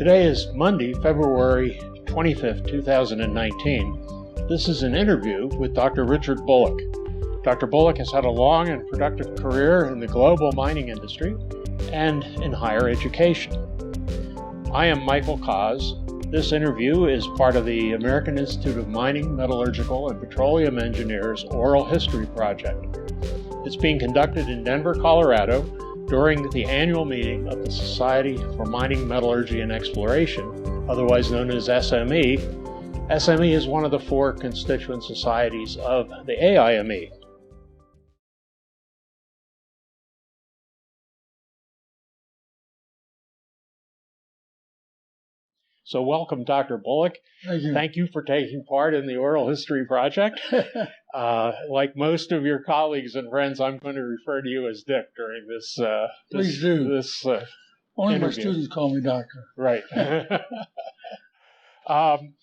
Today is Monday, February 25th, 2019. This is an interview with Dr. Richard Bullock. Dr. Bullock has had a long and productive career in the global mining industry and in higher education. I am Michael Kaas. This interview is part of the American Institute of Mining, Metallurgical, and Petroleum Engineers Oral History Project. It's being conducted in Denver, Colorado, during the annual meeting of the Society for Mining, Metallurgy, and Exploration, otherwise known as SME. SME is one of the four constituent societies of the AIME. So welcome, Dr. Bullock. Thank you. Thank you for taking part in the Oral History Project. Like most of your colleagues and friends, I'm going to refer to you as Dick during this Please do. Only interview. my students call me doctor. Right.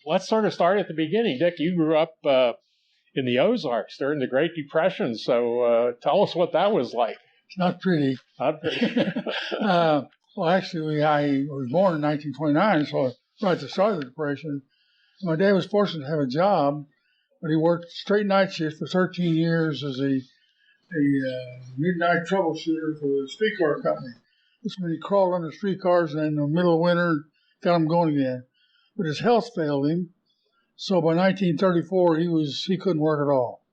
Let's sort of start at the beginning. Dick, you grew up in the Ozarks during the Great Depression, so tell us what that was like. It's not pretty. Not pretty. Well, actually, I was born in 1929, so right at the start of the Depression. My dad was fortunate to have a job, but he worked straight night shift for 13 years as a midnight troubleshooter for the streetcar company. This meant he crawled under streetcars and in the middle of winter got them going again. But his health failed him, so by 1934 he couldn't work at all.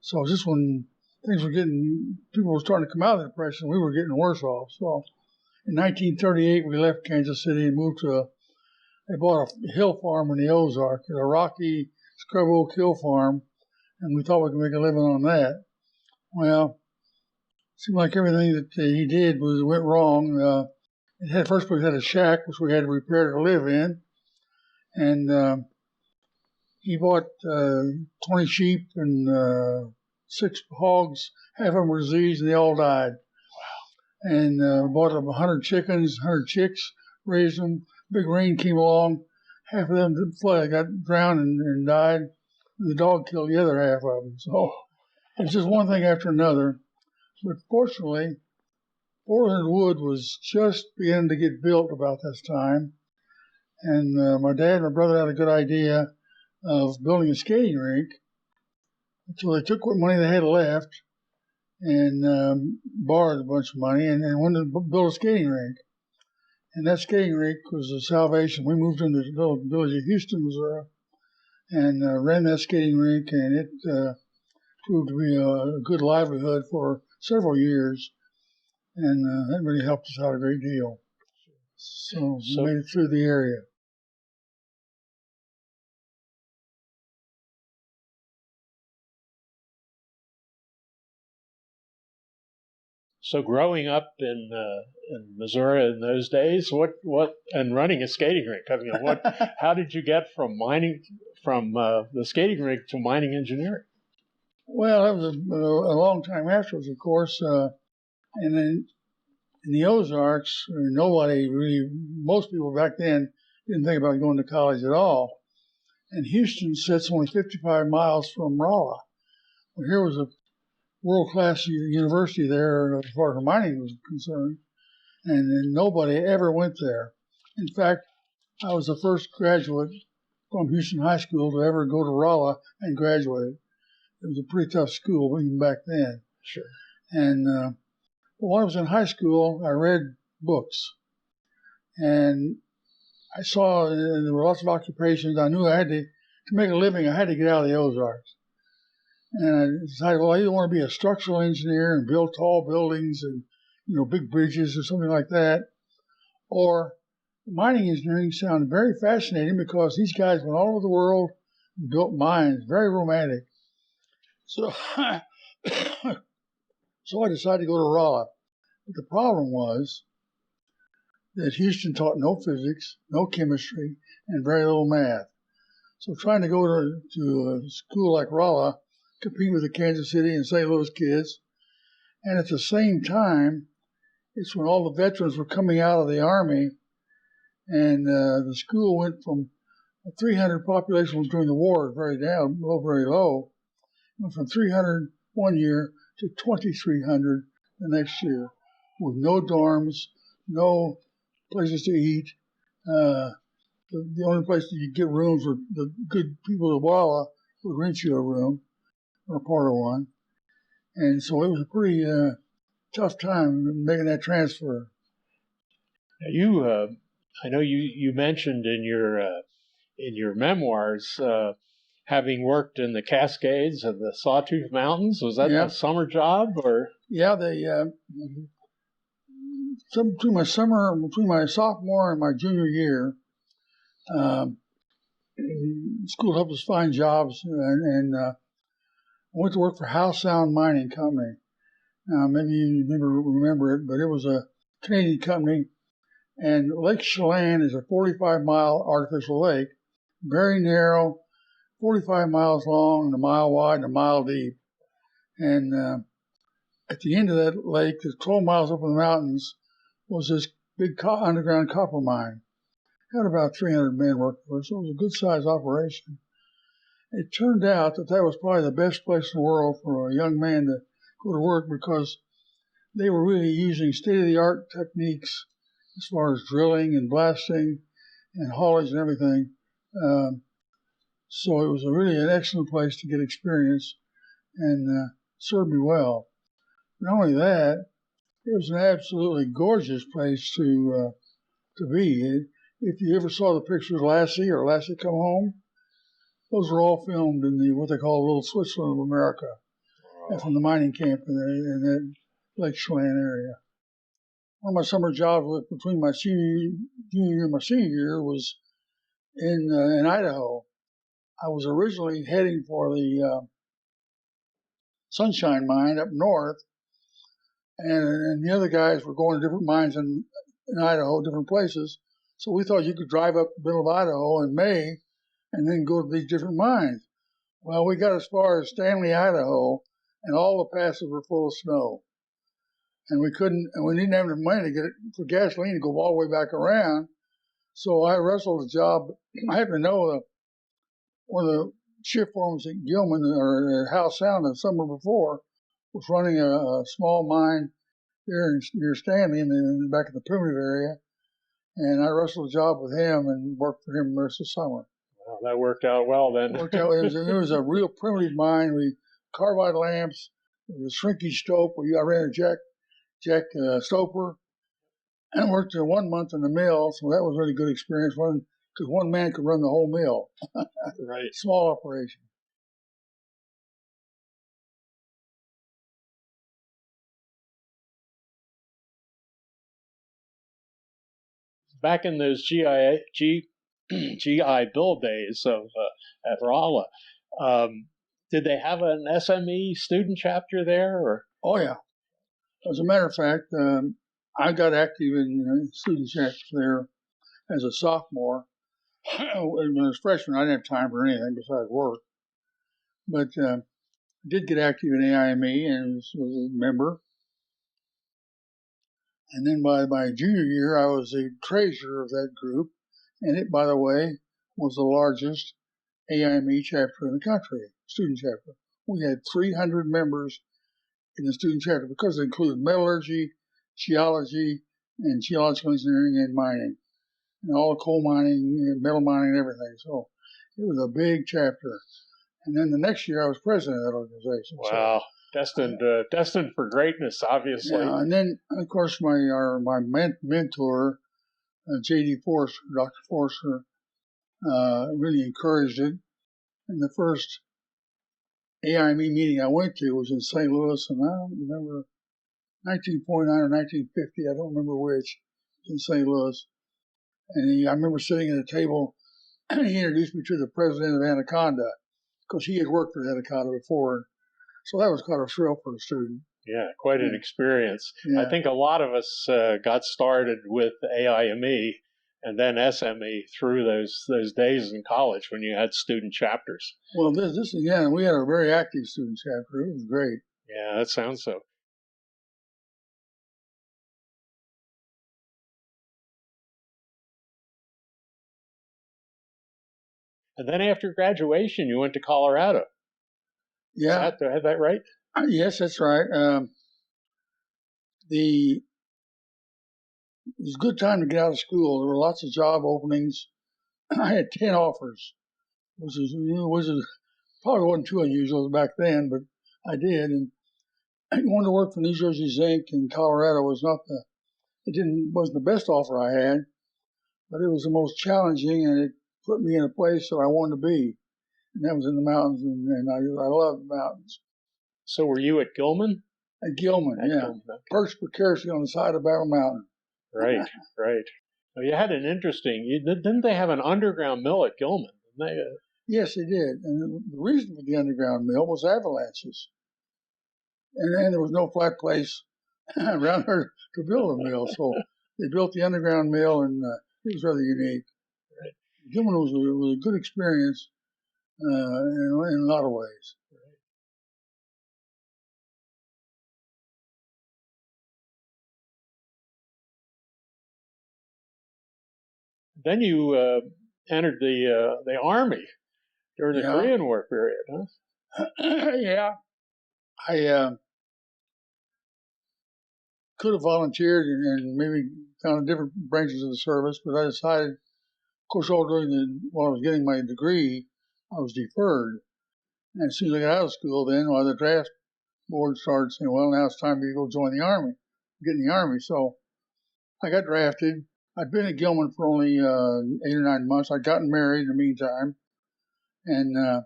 So just when people were starting to come out of the Depression, we were getting worse off. So in 1938 we left Kansas City and moved to they bought a hill farm in the Ozarks, a rocky scrub oak hill farm, and we thought we could make a living on that. Well, it seemed like everything that he did went wrong. First we had a shack, which we had to repair to live in, and he bought 20 sheep and 6 hogs. Half of them were diseased, and they all died. Wow. And bought 100 chickens, 100 chicks, raised them. Big rain came along, half of them got drowned and died. The dog killed the other half of them. So it's just one thing after another. But fortunately, Portland Wood was just beginning to get built about this time. And my dad and my brother had a good idea of building a skating rink. So they took what money they had left and borrowed a bunch of money and wanted to build a skating rink. And that skating rink was a salvation. We moved into the little village of Houston, Missouri, and ran that skating rink, and it proved to be a good livelihood for several years, and that really helped us out a great deal. So we made it through the area. So growing up in Missouri in those days, what and running a skating rink, I mean, how did you get from the skating rink to mining engineering? Well, that was a long time afterwards, of course, and then in the Ozarks, most people back then didn't think about going to college at all. And Houston sits only 55 miles from Rolla. Well, here was a world-class university there as far as mining was concerned, and nobody ever went there. In fact, I was the first graduate from Houston High School to ever go to Rolla and graduate. It was a pretty tough school even back then. Sure. And when I was in high school, I read books, and I saw there were lots of occupations. I knew to make a living, I had to get out of the Ozarks. And I decided, well, I either want to be a structural engineer and build tall buildings and, big bridges or something like that, or mining engineering sounded very fascinating because these guys went all over the world and built mines, very romantic. So, so I decided to go to Rolla. But the problem was that Houston taught no physics, no chemistry, and very little math. So trying to go to a school like Rolla, compete with the Kansas City and St. Louis kids. And at the same time, it's when all the veterans were coming out of the Army, and the school went from a 300 population during the war, very low, went from 300 one year to 2,300 the next year, with no dorms, no places to eat, The only place that you get rooms were the good people of Rolla would rent you a room or part of one. And so it was a pretty tough time making that transfer. You, I know you mentioned in your memoirs having worked in the Cascades of the Sawtooth Mountains. Was that the summer job, or? Yeah, between my sophomore and my junior year, school helped us find jobs, and I went to work for Howe Sound Mining Company. Now, maybe you remember it, but it was a Canadian company, and Lake Chelan is a 45-mile artificial lake, very narrow, 45 miles long and a mile wide and a mile deep. And at the end of that lake, 12 miles up in the mountains, was this big underground copper mine. Had about 300 men working for us, so it was a good-sized operation. It turned out that was probably the best place in the world for a young man to go to work because they were really using state-of-the-art techniques as far as drilling and blasting and haulage and everything. So it was really an excellent place to get experience and served me well. Not only that, it was an absolutely gorgeous place to be. If you ever saw the pictures of Lassie or Lassie Come Home, those were all filmed in what they call Little Switzerland of America, from the mining camp in that Lake Chelan area. One of my summer jobs between my junior year and my senior year was in Idaho. I was originally heading for the Sunshine Mine up north, and the other guys were going to different mines in Idaho, different places. So we thought you could drive up the middle of Idaho in May and then go to these different mines. Well, we got as far as Stanley, Idaho, and all the passes were full of snow. And we didn't have enough money to get for gasoline to go all the way back around. So I wrestled a job. I happened to know one of the shift foremans at Gilman or at Howe Sound the summer before was running a small mine there near Stanley in back in the primitive area. And I wrestled a job with him and worked for him the rest of the summer. Well, that worked out well then. It was a real primitive mine. We carbide lamps, it was a shrinkage stope. I ran a jack stoper, and worked 1 month in the mill. So that was a really good experience. Because one man could run the whole mill. Right. Small operation. Back in those GI Bill days of at Rolla, did they have an SME student chapter there? Or? Oh yeah. As a matter of fact, I got active in student chapter there as a sophomore. When I was a freshman, I didn't have time for anything besides work. But I did get active in AIME and was a member. And then by my junior year, I was the treasurer of that group. And it, by the way, was the largest AIME chapter in the country, student chapter. We had 300 members in the student chapter because it included metallurgy, geology, and geological engineering and mining. And all the coal mining, metal mining, and everything. So it was a big chapter. And then the next year, I was president of that organization. Wow. So, destined for greatness, obviously. Yeah, and then, of course, my mentor, J.D. Forrester, Dr. Forrester, really encouraged it. And the first AIME meeting I went to was in St. Louis, and I don't remember, 1949 or 1950, I don't remember which, in St. Louis. And I remember sitting at a table, and he introduced me to the president of Anaconda, because he had worked for Anaconda before. So that was quite a thrill for the student. Yeah, quite an experience. Yeah. I think a lot of us got started with AIME and then SME through those days in college when you had student chapters. Well, this again, we had a very active student chapter. It was great. Yeah, that sounds so. And then after graduation, you went to Colorado. Yeah. Do I have that right? Yes, that's right. it was a good time to get out of school. There were lots of job openings. I had 10 offers, which is probably wasn't too unusual back then, but I did. And going to work for New Jersey Zinc in Colorado wasn't the best offer I had, but it was the most challenging, and it put me in a place that I wanted to be. And that was in the mountains, and I love the mountains. So were you at Gilman? At Gilman, yeah. Gilman, okay. Perched precariously on the side of Battle Mountain. Right, right. Well, you had an interesting, didn't they have an underground mill at Gilman? Didn't they? Yes, they did. And the reason for the underground mill was avalanches. And then there was no flat place around there to build a mill. So they built the underground mill, and it was rather unique. Right. Gilman was a good experience in a lot of ways. Then you entered the Army during the Korean War period, huh? Yeah. I could have volunteered and maybe found different branches of the service, but I decided, of course, while I was getting my degree, I was deferred. And as soon as I got out of school, then the draft board started saying, well, now it's time for you to go join the Army, get in the Army. So I got drafted. I'd been at Gilman for only 8 or 9 months. I'd gotten married in the meantime. And I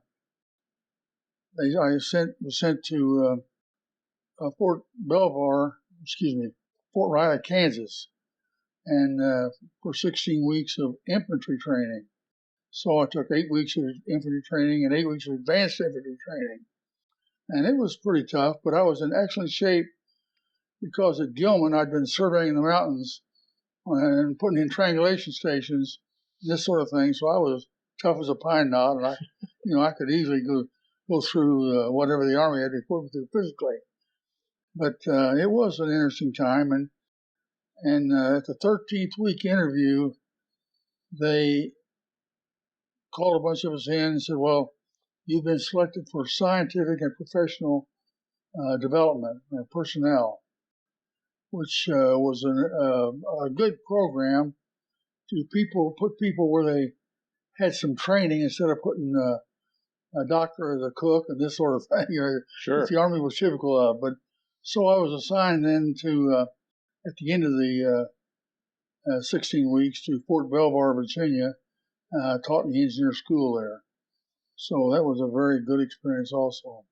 was sent to Fort Riley, Kansas, and for 16 weeks of infantry training. So I took 8 weeks of infantry training and 8 weeks of advanced infantry training. And it was pretty tough, but I was in excellent shape because at Gilman I'd been surveying the mountains and putting in triangulation stations, this sort of thing. So I was tough as a pine knot, and I could easily go through whatever the Army had to put me through physically. But it was an interesting time, and at the 13th week interview, they called a bunch of us in and said, well, you've been selected for scientific and professional development and personnel, which was a good program to put people where they had some training instead of putting a doctor as a cook and this sort of thing. Sure. That the Army was typical of. But so I was assigned then to, at the end of the 16 weeks, to Fort Belvoir, Virginia, taught in the engineer school there. So that was a very good experience also.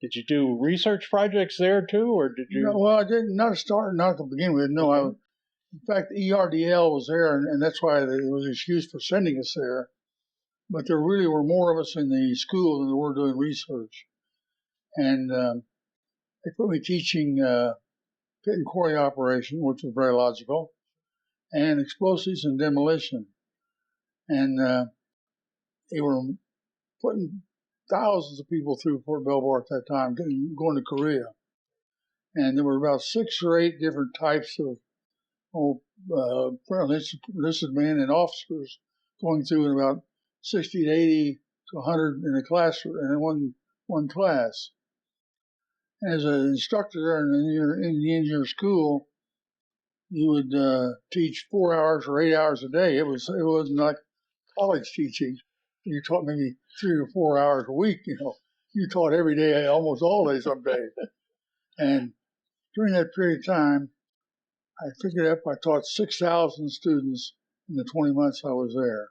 Did you do research projects there too, or did you? No, well, I didn't. Not to begin with. No, Okay. In fact, the ERDL was there, and that's why there was an excuse for sending us there. But there really were more of us in the school than there were doing research. And they put me teaching pit and quarry operation, which was very logical, and explosives and demolition. And they were putting thousands of people through Fort Belvoir at that time, going to Korea. And there were about 6 or 8 different types of enlisted men and officers going through, in about 60 to 80 to 100 in a class, in one class. As an instructor there in the engineer school, you would teach 4 hours or 8 hours a day. It wasn't like college teaching. You taught maybe 3 or 4 hours a week. You taught every day, almost all days, some days. And during that period of time, I figured up I taught 6,000 students in the 20 months I was there.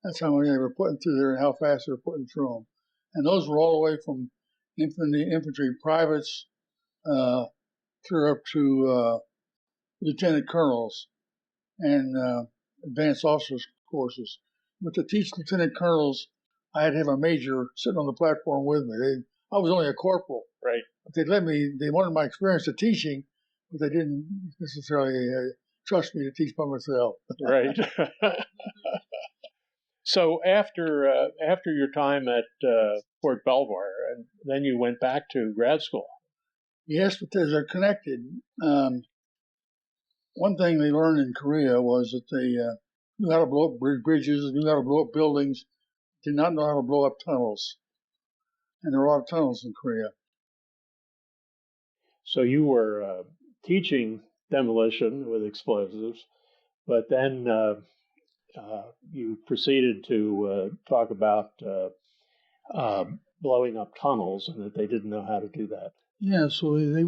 That's how many they were putting through there and how fast they were putting through them. And those were all the way from infantry privates through up to lieutenant colonels and advanced officers courses. But to teach lieutenant colonels, I had to have a major sitting on the platform with me. I was only a corporal. Right. But they wanted my experience of teaching, but they didn't necessarily trust me to teach by myself. Right. So after your time at Fort Belvoir, and then you went back to grad school. Yes, but they're connected. One thing they learned in Korea was that they knew how to blow up bridges, knew how to blow up buildings did not know how to blow up tunnels. And there were a lot of tunnels in Korea. So you were teaching demolition with explosives, but then you proceeded to talk about blowing up tunnels and that they didn't know how to do that. Yeah, so they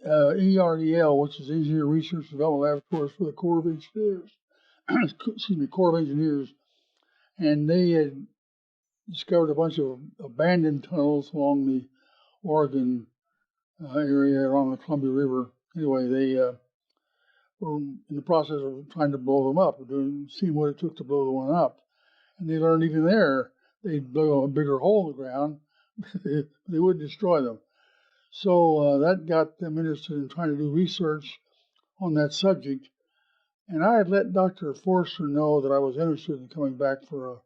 ERDL, which is Engineer Research Development Laboratories for the Corps of Engineers, excuse me, Corps of Engineers, and they had discovered a bunch of abandoned tunnels along the Oregon area along the Columbia River. Anyway, they were in the process of trying to blow them up, seeing what it took to blow the one up. And they learned even there, they'd blow a bigger hole in the ground, they wouldn't destroy them. So that got them interested in trying to do research on that subject. And I had let Dr. Forrester know that I was interested in coming back for a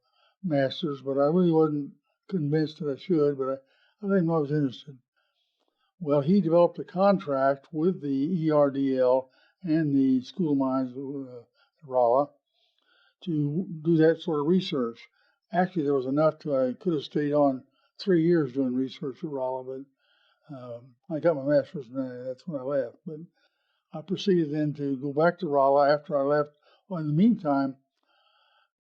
master's, but I really wasn't convinced that I should, but I let him know I was interested. Well, he developed a contract with the ERDL and the School of Mines, Rolla, to do that sort of research. Actually, there was enough I could have stayed on 3 years doing research at Rolla, but I got my master's and that's when I left. But I proceeded then to go back to Rolla after I left. Well, in the meantime,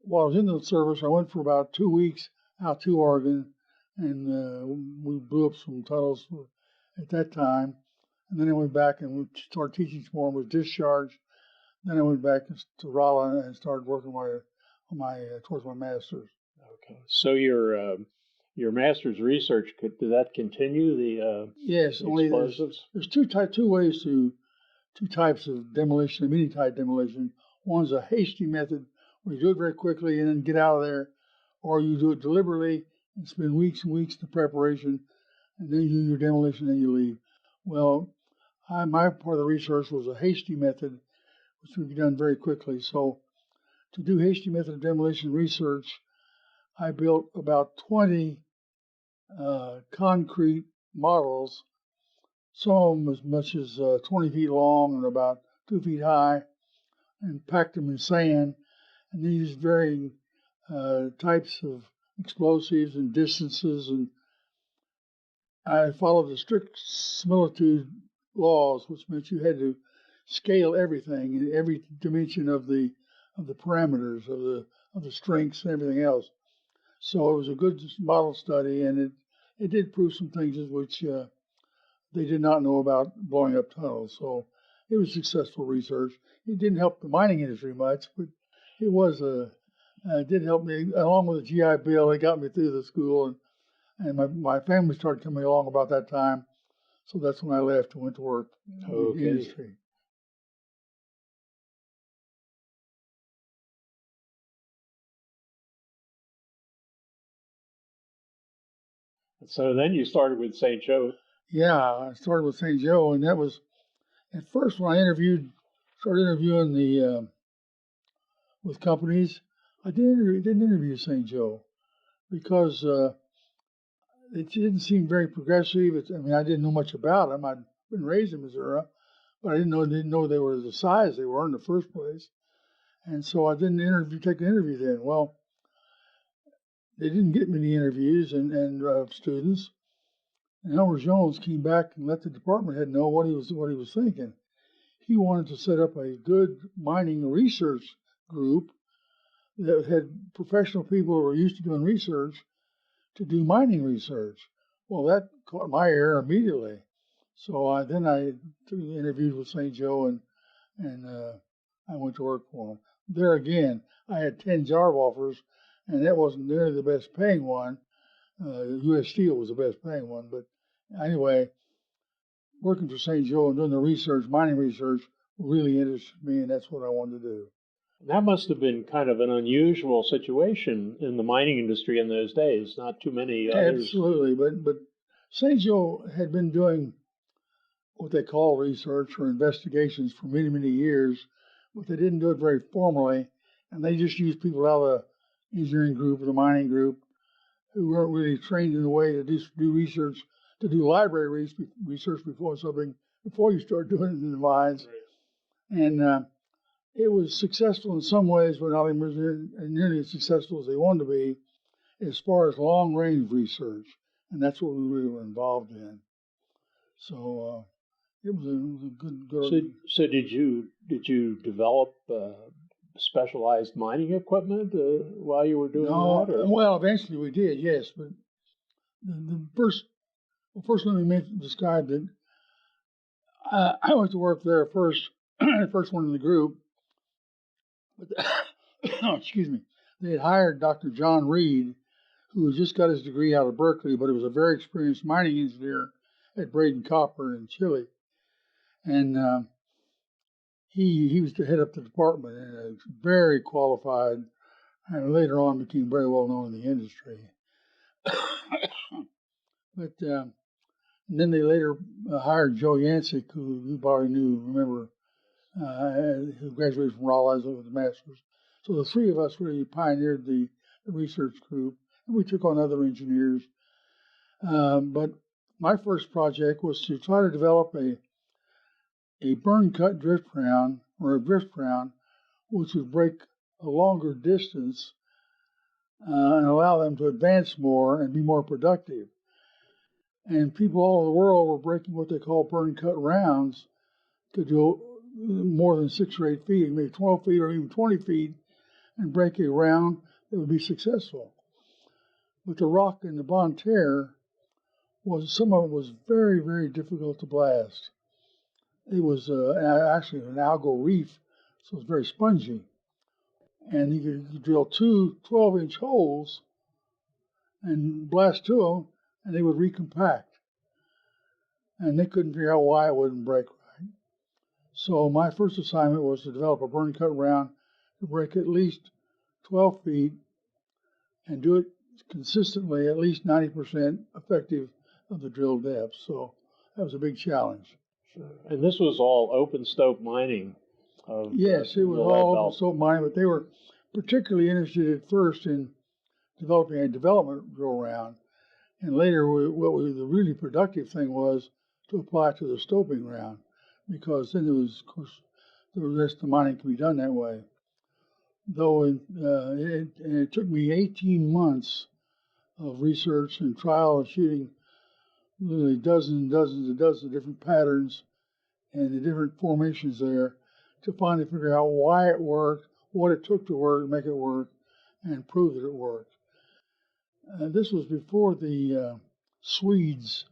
while I was in the service, I went for about 2 weeks out to Oregon, and we blew up some tunnels at that time. And then I went back and started teaching some more and was discharged. Then I went back to Rolla and started working towards my master's. Okay. So your master's research, did that continue the yes, only there's two types of demolition, immediate type demolition. One's a hasty method where you do it very quickly and then get out of there, or you do it deliberately and spend weeks and weeks in preparation, and then you do your demolition and you leave. Well, my part of the research was a hasty method, which would be done very quickly. So to do hasty method demolition research, I built about 20 concrete models, some of them as much as 20 feet long and about 2 feet high, and packed them in sand. And they used varying types of explosives and distances. And I followed the strict similitude laws, which meant you had to scale everything in every dimension of the parameters of the strengths and everything else. So it was a good model study, and it did prove some things which they did not know about blowing up tunnels. So it was successful research. It didn't help the mining industry much, but it did help me, along with the GI Bill. It got me through the school, and my family started coming along about that time. So that's when I left and went to work in the industry. So then you started with St. Joe. Yeah, I started with St. Joe, and that was at first when I started interviewing with companies. I didn't interview St. Joe because it didn't seem very progressive. I didn't know much about them. I'd been raised in Missouri, but I didn't know they were the size they were in the first place, and so I didn't take an interview then. Well, they didn't get many interviews and students. And Elmer Jones came back and let the department head know what he was thinking. He wanted to set up a good mining research group that had professional people who were used to doing research to do mining research. Well, that caught my ear immediately. So I interviewed with St. Joe and I went to work for him. There again, I had 10 job offers, and that wasn't nearly the best paying one. U.S. Steel was the best paying one, but anyway, working for St. Joe and doing the mining research, really interested me, and that's what I wanted to do. That must have been kind of an unusual situation in the mining industry in those days. Not too many others. Absolutely, but St. Joe had been doing what they call research or investigations for many, many years, but they didn't do it very formally, and they just used people out of the engineering group or the mining group who weren't really trained in a way to do research, to do library research before you start doing it in the mines. Right. And it was successful in some ways, but not nearly as successful as they wanted to be. as far as long-range research, and that's what we really were involved in. So it was a good. So did you develop specialized mining equipment while you were doing that? Or? Well, eventually we did, yes. But the first let me describe that I went to work there first, the first one in the group. But excuse me, they had hired Dr. John Reed, who had just got his degree out of Berkeley, but he was a very experienced mining engineer at Braden Copper in Chile, and he was to head up the department, and very qualified, and later on became very well known in the industry. But then they later hired Joe Yancek, who you probably remember, who graduated from Rolla with a master's. So the three of us really pioneered the research group, and we took on other engineers. But my first project was to try to develop a burn cut drift round, or a drift round, which would break a longer distance and allow them to advance more and be more productive. And people all over the world were breaking what they call burn cut rounds, could do more than 6 or 8 feet, maybe 12 feet or even 20 feet, and break a round that would be successful. But the rock in the Bonne Terre some of it was very, very difficult to blast. It was actually an algal reef, so it was very spongy. And you could drill 2 12-inch holes and blast to them, and they would recompact. And they couldn't figure out why it wouldn't break right. So my first assignment was to develop a burn cut round to break at least 12 feet and do it consistently, at least 90% effective of the drill depth. So that was a big challenge. Sure. And this was all open stope mining? Yes, it was all open stope mining, but they were particularly interested at first in developing a development drill round. And later, the really productive thing was to apply to the stoping round, because then of course, the rest of the mining can be done that way. Though it took me 18 months of research and trial and shooting literally dozens of different patterns and the different formations there to finally figure out why it worked, what it took to work, make it work, and prove that it worked. This was before the Swedes.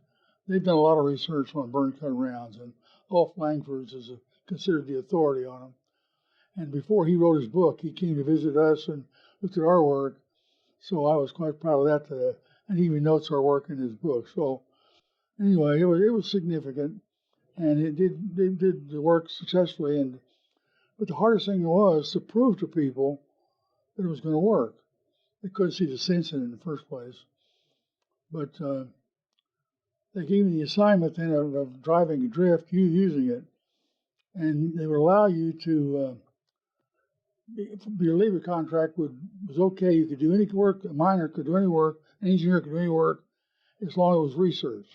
They've done a lot of research on burn cut rounds, and Ulf Langfors is considered the authority on them. And before he wrote his book, he came to visit us and looked at our work. So I was quite proud of that, and he even notes our work in his book. So anyway, it was significant, and it did the work successfully. But the hardest thing was to prove to people that it was going to work. They couldn't see the sense in it in the first place. But they gave me the assignment then of driving a drift, using it, and they would allow you to. Your labor contract was okay. You could do any work. A miner could do any work. An engineer could do any work, as long as it was research.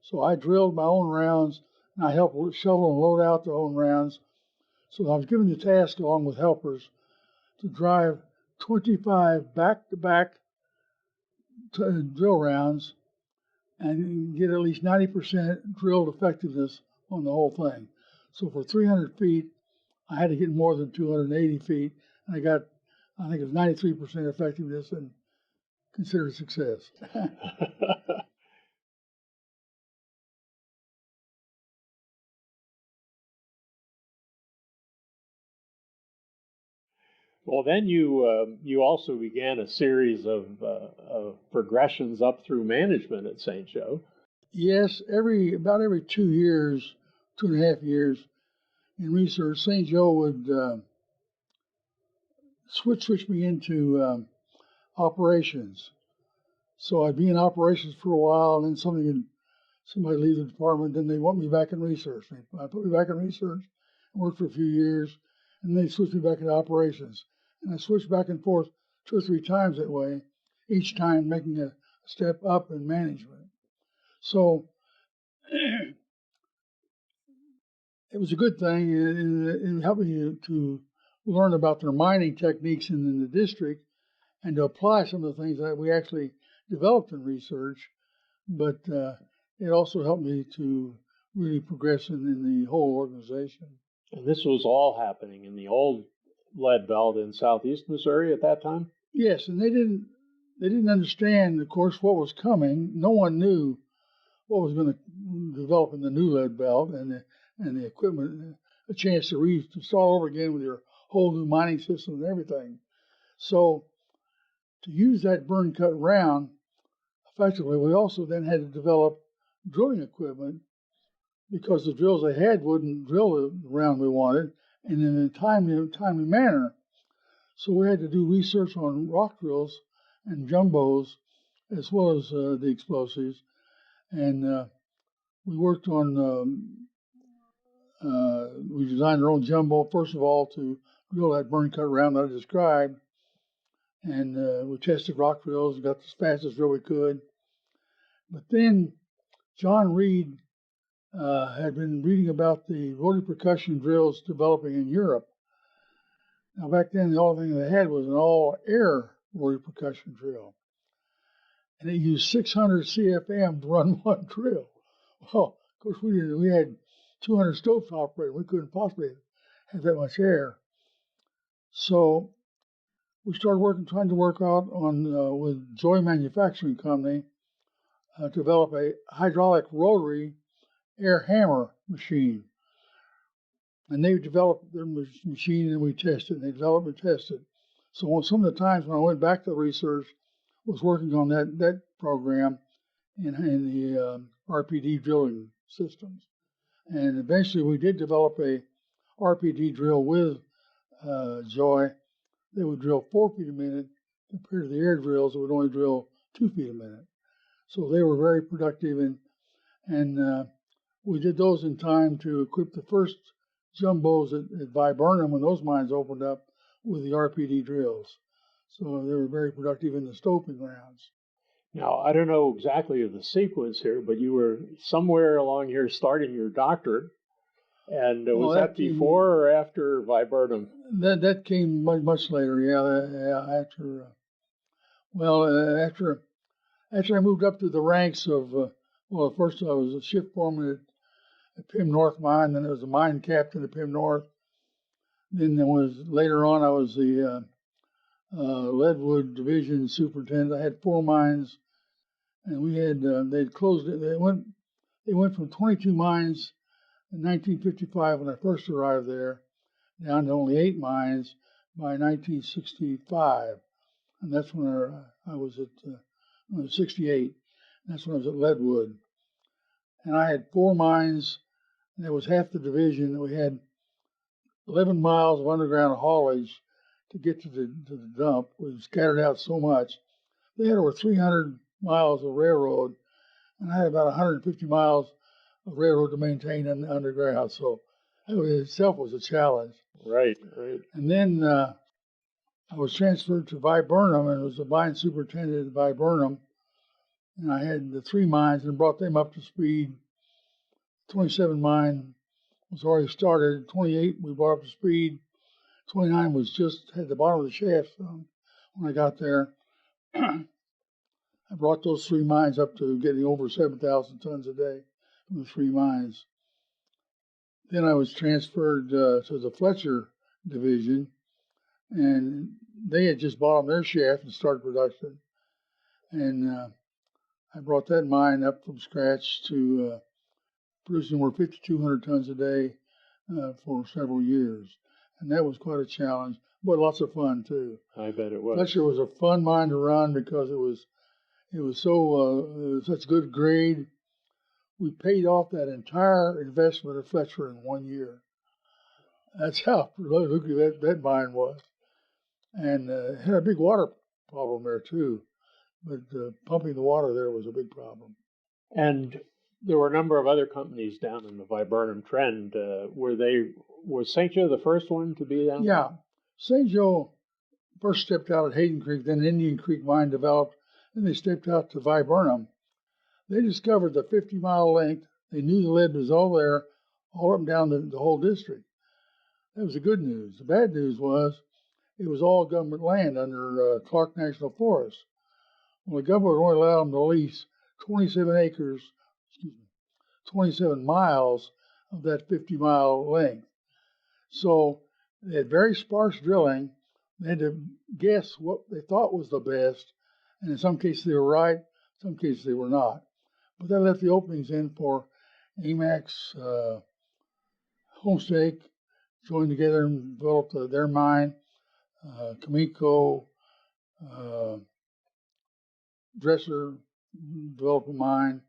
So I drilled my own rounds, and I helped shovel and load out their own rounds. So I was given the task, along with helpers, to drive 25 back-to-back drill rounds and get at least 90% drilled effectiveness on the whole thing. So for 300 feet, I had to get more than 280 feet, and I think it was 93% effectiveness and considered success. Well, then you also began a series of progressions up through management at St. Joe. Yes, about every 2 years, 2.5 years in research, St. Joe would switch me into operations. So I'd be in operations for a while, and then somebody leave the department, then they want me back in research. They put me back in research, worked for a few years, and they switched me back into operations. And I switched back and forth 2 or 3 times that way, each time making a step up in management. So it was a good thing. It helped me to learn about their mining techniques in the district, and to apply some of the things that we actually developed in research. But it also helped me to really progress in the whole organization. And this was all happening in the old lead belt in southeast Missouri at that time? Yes, and they didn't understand, of course, what was coming. No one knew what was going to develop in the new lead belt, and the equipment, a chance to start over again with your whole new mining system and everything. So to use that burn cut round effectively, we also then had to develop drilling equipment, because the drills they had wouldn't drill the round we wanted and in a timely manner. So we had to do research on rock drills and jumbos as well as the explosives. And we worked on, we designed our own jumbo, first of all, to drill that burn cut round that I described. And we tested rock drills and got as fast as drill we could. But then John Reed had been reading about the rotary percussion drills developing in Europe. Now, back then, the only thing they had was an all-air rotary percussion drill. And it used 600 CFM to run one drill. Well, of course, we had 200 stoves operating. We couldn't possibly have that much air. So we started trying to work out on with Joy Manufacturing Company to develop a hydraulic rotary air hammer machine. And they developed their machine and we tested it. They developed and tested. So some of the times when I went back to the research, was working on that program in the RPD drilling systems. And eventually we did develop a RPD drill with Joy. They would drill 4 feet a minute compared to the air drills that would only drill 2 feet a minute. So they were very productive, and we did those in time to equip the first jumbos at Viburnum when those mines opened up with the RPD drills. So they were very productive in the stoping rounds. Now, I don't know exactly the sequence here, but you were somewhere along here starting your doctorate. And was that before or after Viburnum? That came much later, yeah. After I moved up to the ranks of, well, first I was a shift foreman at Pim North Mine, then I was a mine captain at Pim North. Then later on I was the Leadwood Division superintendent. I had 4 mines, and we had they'd closed it. They went from 22 mines in 1955 when I first arrived there, down to only 8 mines by 1965, and that's when I was at 68. That's when I was at Leadwood, and I had 4 mines, and it was half the division. We had 11 miles of underground haulage to get to the dump. We were scattered out so much. They had over 300 miles of railroad, and I had about 150 miles of railroad to maintain underground. So that itself was a challenge. Right. And then I was transferred to Viburnum and was the mine superintendent at Viburnum. And I had the 3 mines and brought them up to speed. 27 mine was already started. 28 we brought up to speed. 29 was just had the bottom of the shaft when I got there. I brought those 3 mines up to getting over 7,000 tons a day from the 3 mines. Then I was transferred to the Fletcher division, and they had just bottomed their shaft and started production. And I brought that mine up from scratch to producing over 5,200 tons a day for several years. And that was quite a challenge, but lots of fun too. I bet it was. Fletcher was a fun mine to run because it was such good grade. We paid off that entire investment of Fletcher in 1 year. That's how lucrative that mine was. And it had a big water problem there too. But pumping the water there was a big problem. And there were a number of other companies down in the Viburnum Trend. Was St. Joe the first one to be down there? Yeah. St. Joe first stepped out at Hayden Creek, then Indian Creek mine developed, then they stepped out to Viburnum. They discovered the 50-mile length. They knew the lead was all there, all up and down the whole district. That was the good news. The bad news was it was all government land under Clark National Forest. Well, the government only allowed them to lease 27 acres, 27 miles of that 50-mile length. So they had very sparse drilling. They had to guess what they thought was the best, and in some cases they were right, in some cases they were not. But that left the openings in for AIME, Homestake, joined together and developed their mine, Kamiko, Dresser developed a mine,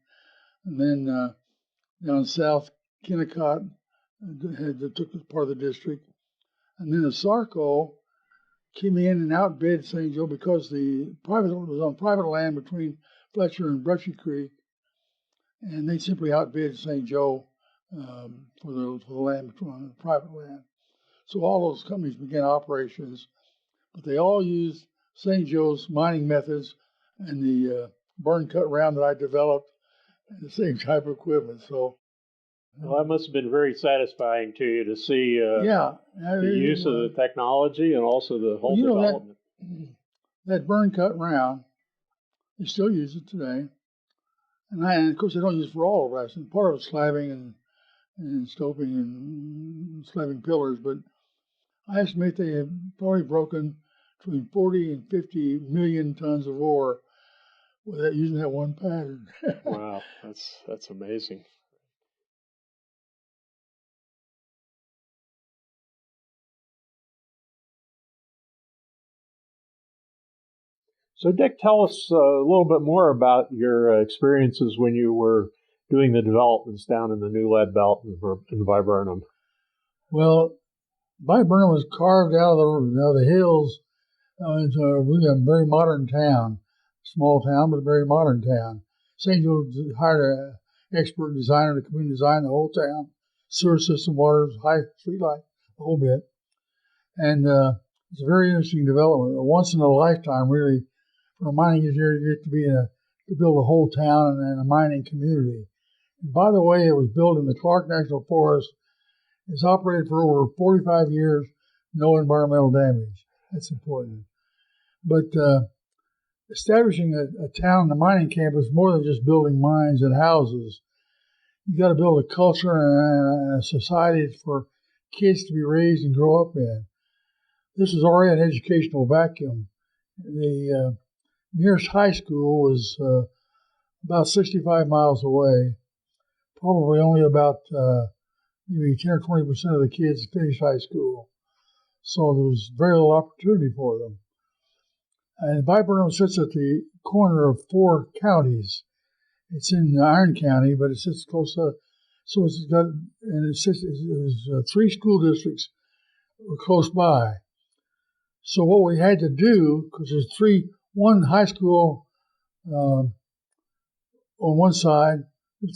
and then down south, Kennecott took part of the district, and then the Sarco came in and outbid St. Joe because the private was on private land between Fletcher and Brushy Creek, and they simply outbid St. Joe for the land between the private land. So all those companies began operations, but they all used St. Joe's mining methods and the burn cut round that I developed, and the same type of equipment. So, well, that must have been very satisfying to you to see the use of the technology and also the whole development. That burn cut round, they still use it today. And of course, they don't use it for all of us. And part of it's slabbing and stoping and slabbing pillars. But I estimate they have probably broken between 40 and 50 million tons of ore without using that one pattern. Wow, that's amazing. So, Dick, tell us a little bit more about your experiences when you were doing the developments down in the New Lead Belt in Viburnum. Well, Viburnum was carved out of the hills. It's really a very modern town, small town, but a very modern town. St. Joe hired an expert designer to come in and design the whole town, sewer system, water, high street light, the whole bit. And it's a very interesting development, a once in a lifetime, really. For a mining engineer, you get to build a whole town and a mining community. And by the way, it was built in the Clark National Forest. It's operated for over 45 years, no environmental damage. That's important. But establishing a town, a mining camp, is more than just building mines and houses. You got to build a culture and a society for kids to be raised and grow up in. This is already an educational vacuum. The nearest high school was about 65 miles away. Probably only about maybe 10 or 20% of the kids finished high school. So there was very little opportunity for them. And Viburnum sits at the corner of 4 counties. It's in Iron County, but it sits close to, so it's got, and it was 3 school districts were close by. So what we had to do, because there's one high school on one side,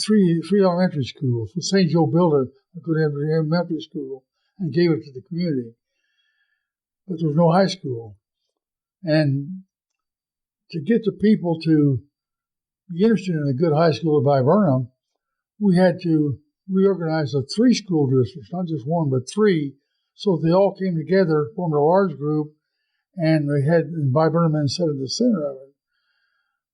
3 elementary schools. So St. Joe built a good elementary school and gave it to the community. But there was no high school. And to get the people to be interested in a good high school at Viburnum, we had to reorganize the 3 school districts, not just one, but 3, so they all came together, formed a large group, and they had Viburnum instead of the center of it.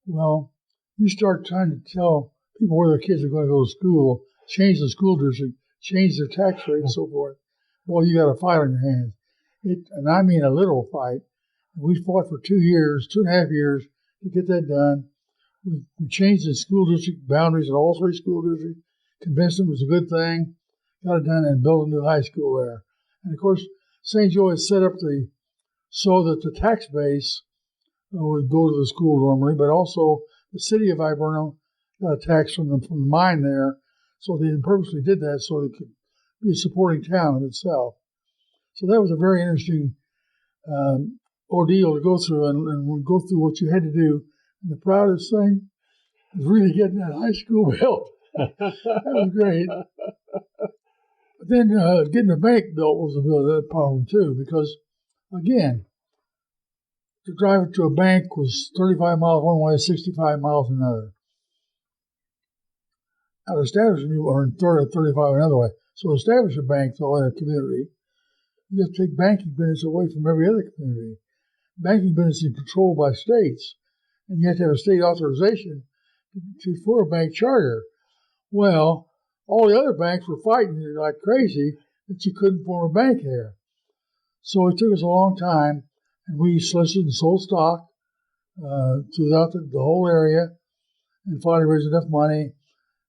Well, you start trying to tell people where their kids are going to go to school, change the school district, change their tax rate, and so forth. Well, you got a fight on your hands. And I mean a literal fight. We fought for 2.5 years to get that done. We changed the school district boundaries in all 3 school districts, convinced them it was a good thing, got it done, and built a new high school there. And of course, St. Joe had set up so that the tax base would go to the school normally, but also the city of Viburnum got a tax from the mine there, so they purposely did that so it could be a supporting town of itself. So that was a very interesting ordeal to go through, and go through what you had to do. And the proudest thing was really getting that high school built. That was great. But then getting the bank built was a problem too, because again, to drive it to a bank was 35 miles one way, 65 miles another. Now, to establish a new, or 35 another way. So establish a bank, though, in a community, you have to take banking business away from every other community. Banking business is controlled by states, and you have to have a state authorization for a bank charter. Well, all the other banks were fighting like crazy that you couldn't form a bank there. So it took us a long time, and we solicited and sold stock throughout the whole area, and finally raised enough money.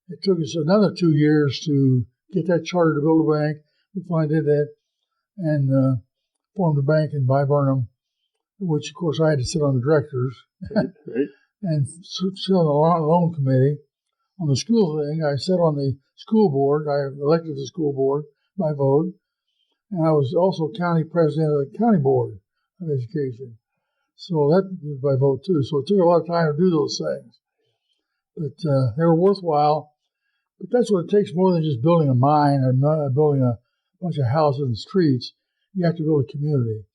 It took us another 2 years to get that charter to build a bank. We finally did that and formed a bank in Viburnum, which, of course, I had to sit on the directors Right. and sit on the loan committee. On the school thing, I sat on the school board. I elected the school board by vote. And I was also county president of the county board of education. So that was by vote, too. So it took a lot of time to do those things. But they were worthwhile. But that's what it takes more than just building a mine or building a bunch of houses and streets. You have to build a community.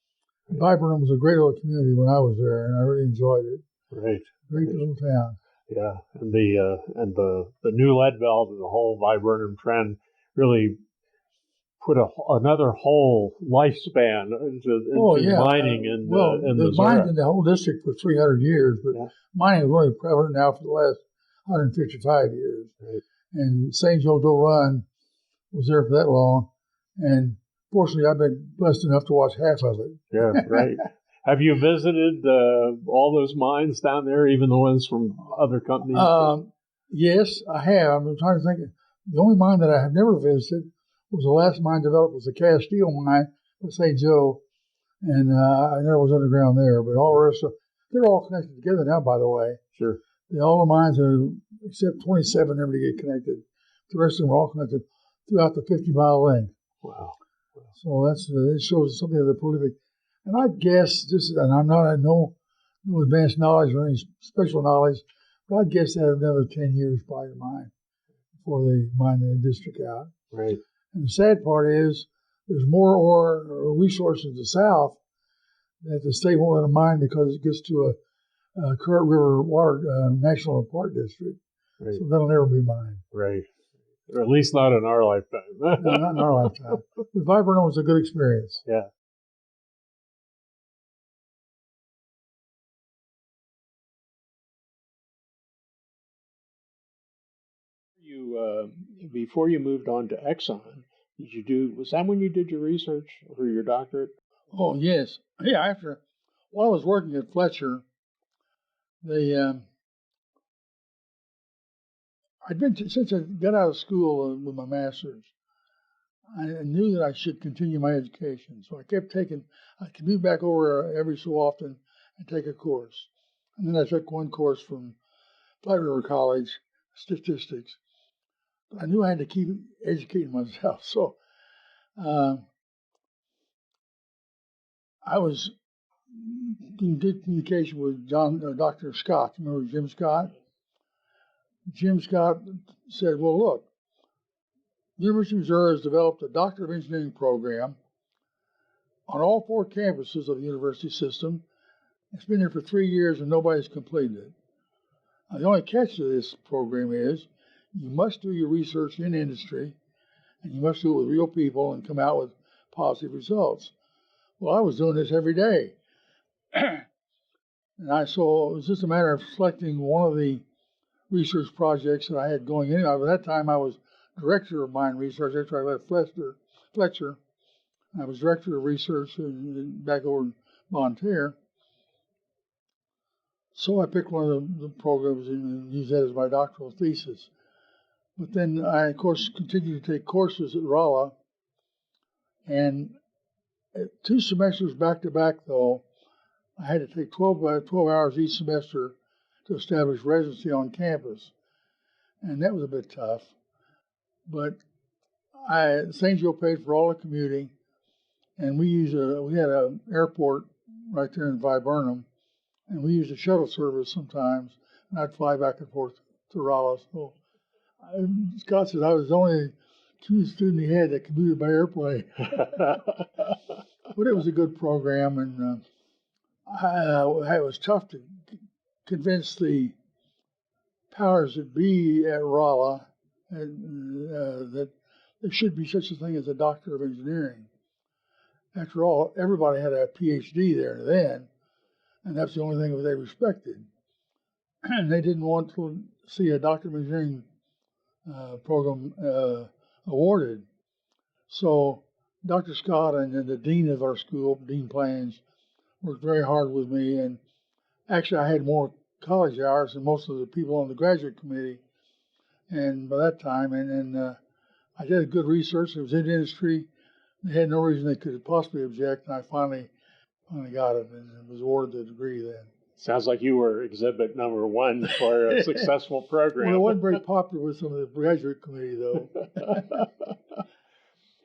Viburnum was a great little community when I was there, and I really enjoyed it. Right. Great little town. Yeah, and the new lead belt and the whole Viburnum trend really put another whole lifespan into mining in the mined in the whole district for 300 years, but mining is only prevalent now for the last 155 years. Right. And St. Joe Doe Run was there for that long, and fortunately, I've been blessed enough to watch half of it. Yeah, right. Have you visited all those mines down there, even the ones from other companies? Yes, I have. I'm trying to think. The only mine that I have never visited was the last mine developed was the Kaas Steel mine with St. Joe, and I never was underground there. But all the rest of they're all connected together now, by the way. Sure. All the mines are, except 27, never to get connected. The rest of them are all connected throughout the 50-mile length. Wow. So it shows something of the prolific. And I guess and I'm not, I have no advanced knowledge or any special knowledge, but I'd guess they have another 10 years by the mine before they mine the district out. Right. And the sad part is there's more ore or resources in the south that the state won't let them mine because it gets to a Current River Water National Park District. Right. So that'll never be mined. Right. Or at least not in our lifetime. No, not in our lifetime. But Viburnum was a good experience. Yeah. Before you moved on to Exxon, was that when you did your research for your doctorate? Oh, yes. Yeah, while I was working at Fletcher, since I got out of school with my master's, I knew that I should continue my education. So I commute back over every so often and take a course. And then I took one course from Flat River College, statistics. But I knew I had to keep educating myself. So I was in good communication with Dr. Scott. Remember Jim Scott? Jim Scott said, well, look, the University of Missouri has developed a Doctor of Engineering program on all 4 campuses of the university system. It's been there for 3 years and nobody's completed it. Now, the only catch to this program is you must do your research in industry and you must do it with real people and come out with positive results. Well, I was doing this every day. And so it was just a matter of selecting one of the research projects that I had going in. At that time, I was director of mine research after I left Fletcher. I was director of research back over in Bonterre. So I picked one of the programs and used that as my doctoral thesis. But then I, of course, continued to take courses at Rolla. And 2 semesters back to back, though, I had to take 12 hours each semester to establish residency on campus. And that was a bit tough. But St. Joe paid for all the commuting, and we had an airport right there in Viburnum, and we used a shuttle service sometimes, and I'd fly back and forth to Rolla. So Scott said I was the only student he had that commuted by airplane. But it was a good program, and it was tough to convince the powers that be at Rolla that there should be such a thing as a Doctor of Engineering. After all, everybody had a PhD there then, and that's the only thing that they respected. And they didn't want to see a doctor of engineering program awarded. So Dr. Scott and the dean of our school, Dean Plans, worked very hard with me. And actually, I had more college hours than most of the people on the graduate committee. And by that time, I did good research. It was in industry. They had no reason they could possibly object. And I finally got it and was awarded the degree then. Sounds like you were exhibit number one for a successful program. Well, it wasn't very popular with some of the graduate committee, though.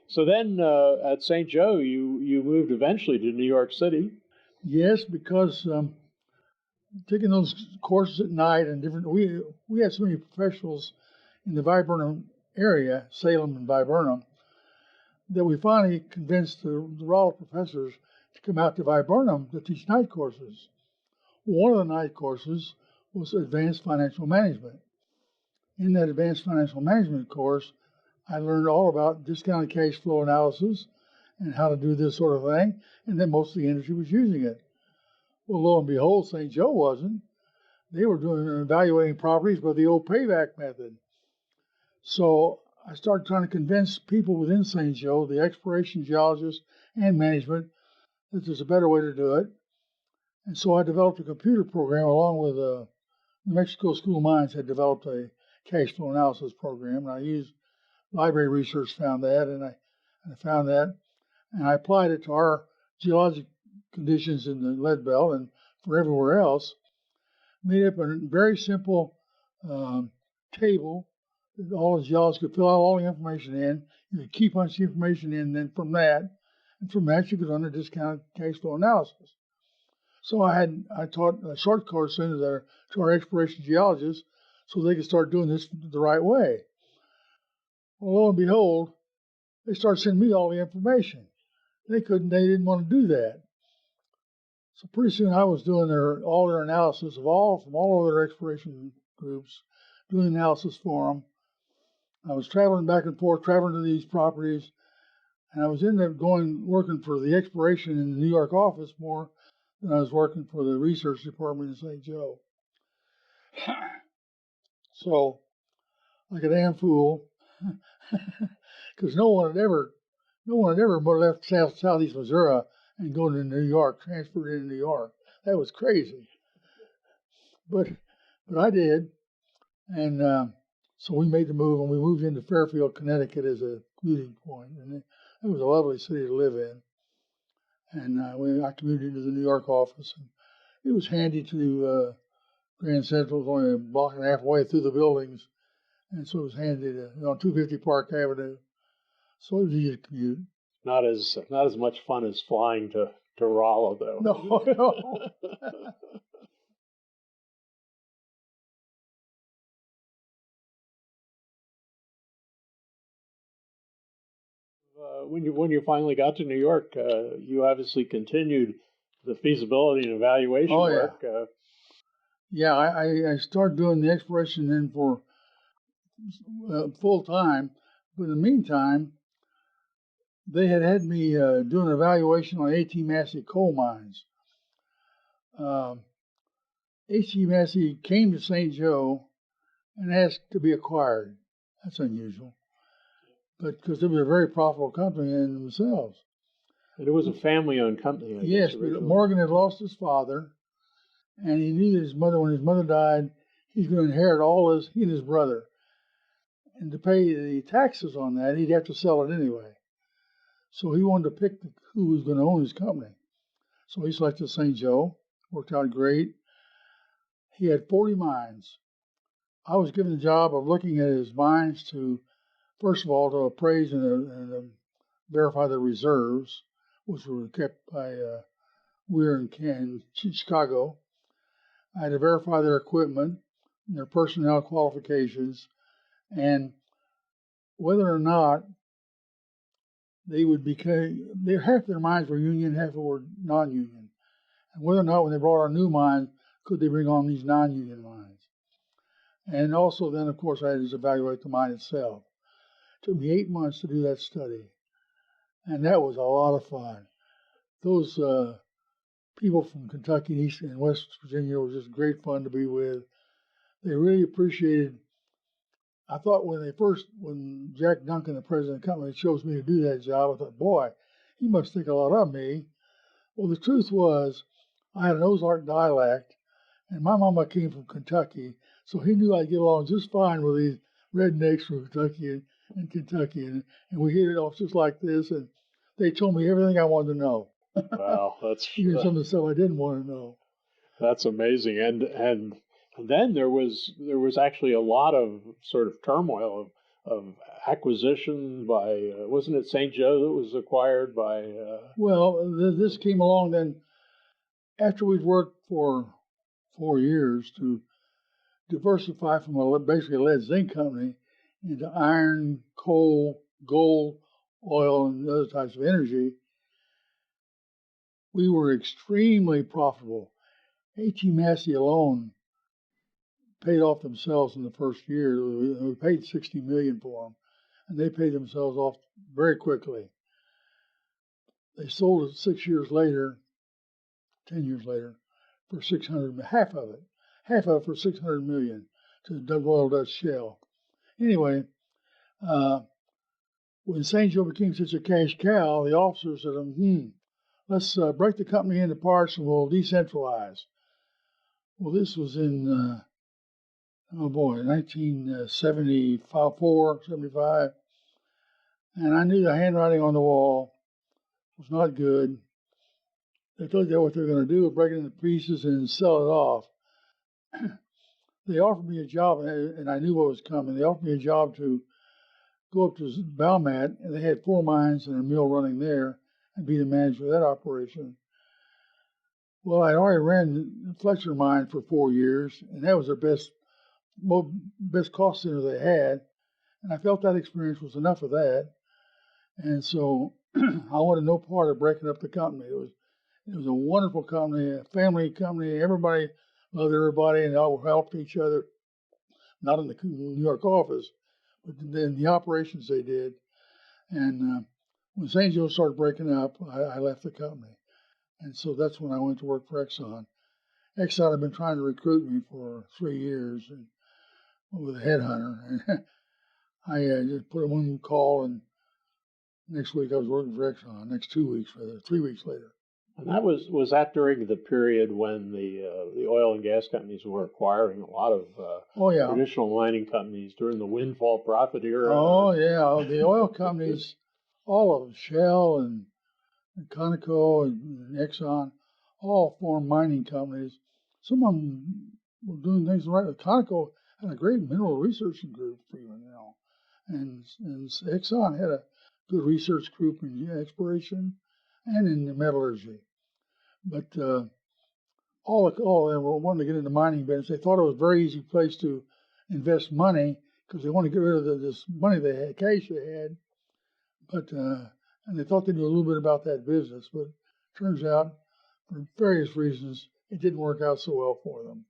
So then at St. Joe, you moved eventually to New York City. Yes, because taking those courses at night and different, we had so many professionals in the Viburnum area, Salem and Viburnum, that we finally convinced the Rolla professors to come out to Viburnum to teach night courses. One of the night courses was Advanced Financial Management. In that Advanced Financial Management course, I learned all about discounted cash flow analysis and how to do this sort of thing, and then most of the industry was using it. Well, lo and behold, St. Joe wasn't. They were evaluating properties by the old payback method. So I started trying to convince people within St. Joe, the exploration geologists and management, that there's a better way to do it. And so I developed a computer program along with New Mexico School of Mines had developed a cash flow analysis program. And I used library research, found that, and I found that, and I applied it to our geologic conditions in the lead belt and for everywhere else. Made up a very simple table that all the geologists could fill out all the information in. You could key punch the information in, then from that you could run a discounted cash flow analysis. So I taught a short course into to our exploration geologists so they could start doing this the right way. Well, lo and behold, they started sending me all the information. They didn't want to do that. So pretty soon I was doing all their analysis from all of their exploration groups, doing analysis for them. I was traveling back and forth, traveling to these properties, and I was ended up working for the exploration in the New York office more than I was working for the research department in St. Joe. So, like a damn fool, because no one had ever left southeast Missouri and go to New York, transferred into New York. That was crazy. But I did, and so we made the move, and we moved into Fairfield, Connecticut as a commuting point, and it was a lovely city to live in. And I commuted into the New York office, and it was handy to Grand Central. It was only a block and a half away through the buildings, and so it was handy to on 250 Park Avenue. So it was easy to commute. Not as much fun as flying to Rolla, though. No. When you finally got to New York, you obviously continued the feasibility and evaluation work. Yeah, I started doing the exploration then for full time, but in the meantime, they had me do an evaluation on A.T. Massey coal mines. A.T. Massey came to St. Joe and asked to be acquired. That's unusual, but because it was a very profitable company in themselves. And it was a family-owned company, I yes, guess, but Morgan had lost his father, and he knew that when his mother died, he's going to inherit all he and his brother. And to pay the taxes on that, he'd have to sell it anyway. So he wanted to pick who was going to own his company. So he selected St. Joe. Worked out great. He had 40 mines. I was given the job of looking at his mines to, first of all, to appraise and verify the reserves, which were kept by Weir in Chicago. I had to verify their equipment, their personnel qualifications, and whether or not half their mines were union, half were non-union, and whether or not when they brought on new mines, could they bring on these non-union mines. And also then, of course, I had to evaluate the mine itself. It took me 8 months to do that study, and that was a lot of fun. those people from Kentucky, East and West Virginia was just great fun to be with. They really appreciated. I thought when Jack Duncan, the president of the company, chose me to do that job, I thought, boy, he must think a lot of me. Well, the truth was, I had an Ozark dialect, and my mama came from Kentucky, so he knew I'd get along just fine with these rednecks from Kentucky and Kentucky, and we hit it off just like this, and they told me everything I wanted to know. Wow, that's even some of the stuff I didn't want to know. That's amazing. And then there was actually a lot of sort of turmoil of acquisition by wasn't it St. Joe that was acquired by? Well, this came along then after we'd worked for 4 years to diversify from basically a lead zinc company into iron, coal, gold, oil, and other types of energy. We were extremely profitable. Massey alone paid off themselves in the first year. We paid $60 million for them, and they paid themselves off very quickly. They sold it 6 years later, 10 years later, for 600, half of it for 600 million to the Royal Dutch Shell. Anyway, when St. Joe became such a cash cow, the officers said, let's break the company into parts and we'll decentralize. Well, this was in 1974, 75. And I knew the handwriting on the wall was not good. They thought that what they were going to do was break it into pieces and sell it off. They offered me a job, and I knew what was coming. They offered me a job to go up to Valmet, and they had 4 mines and a mill running there, and be the manager of that operation. Well, I'd already ran the Fletcher mine for 4 years, and that was their best cost center they had. And I felt that experience was enough of that. And so I wanted no part of breaking up the company. It was a wonderful company, a family company. Everybody loved everybody and all helped each other, not in the New York office, but in the operations they did. And when St. Joe started breaking up, I left the company. And so that's when I went to work for Exxon. Exxon had been trying to recruit me for 3 years and with a headhunter. And I just put in one call, and next week I was working for Exxon. Next 2 weeks, rather, 3 weeks later. And that was that during the period when the oil and gas companies were acquiring a lot of traditional mining companies during the windfall profit era. Oh yeah, the oil companies, all of them, Shell and Conoco and Exxon, all formed mining companies. Some of them were doing things right. Conoco had a great mineral research group even now, and Exxon had a good research group in exploration and in metallurgy. But all of them wanted to get into mining business. They thought it was a very easy place to invest money because they wanted to get rid of this money they had, cash they had. But and they thought they knew a little bit about that business. But turns out, for various reasons, it didn't work out so well for them.